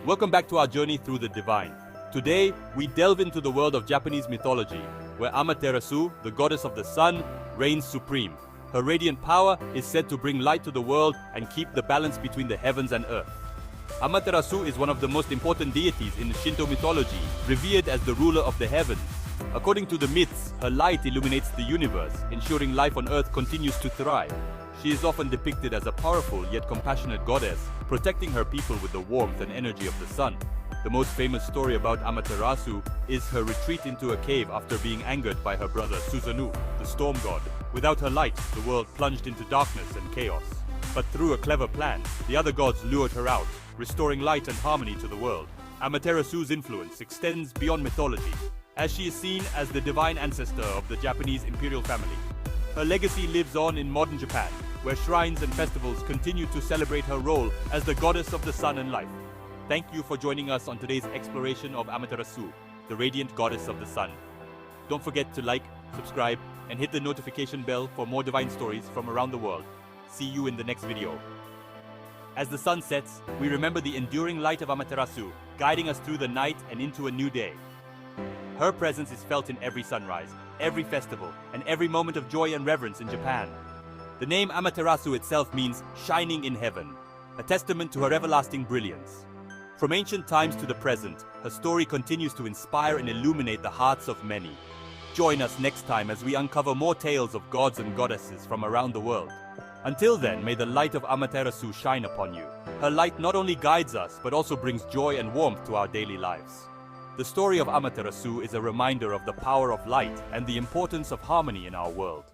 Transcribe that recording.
Welcome back to our journey through the divine. Today, we delve into the world of Japanese mythology, where Amaterasu, the goddess of the sun, reigns supreme. Her radiant power is said to bring light to the world and keep the balance between the heavens and earth. Amaterasu is one of the most important deities in Shinto mythology, revered as the ruler of the heavens. According to the myths, her light illuminates the universe, ensuring life on earth continues to thrive. She is often depicted as a powerful yet compassionate goddess, protecting her people with the warmth and energy of the sun. The most famous story about Amaterasu is her retreat into a cave after being angered by her brother Susanoo, the storm god. Without her light, the world plunged into darkness and chaos. But through a clever plan, the other gods lured her out, restoring light and harmony to the world. Amaterasu's influence extends beyond mythology, as she is seen as the divine ancestor of the Japanese Imperial family. Her legacy lives on in modern Japan, where shrines and festivals continue to celebrate her role as the goddess of the sun and life. Thank you for joining us on today's exploration of Amaterasu, the radiant goddess of the sun. Don't forget to like, subscribe, and hit the notification bell for more divine stories from around the world. See you in the next video. As the sun sets, we remember the enduring light of Amaterasu, guiding us through the night and into a new day. Her presence is felt in every sunrise, every festival, and every moment of joy and reverence in Japan. The name Amaterasu itself means shining in heaven, a testament to her everlasting brilliance. From ancient times to the present, her story continues to inspire and illuminate the hearts of many. Join us next time as we uncover more tales of gods and goddesses from around the world. Until then, may the light of Amaterasu shine upon you. Her light not only guides us, but also brings joy and warmth to our daily lives. The story of Amaterasu is a reminder of the power of light and the importance of harmony in our world.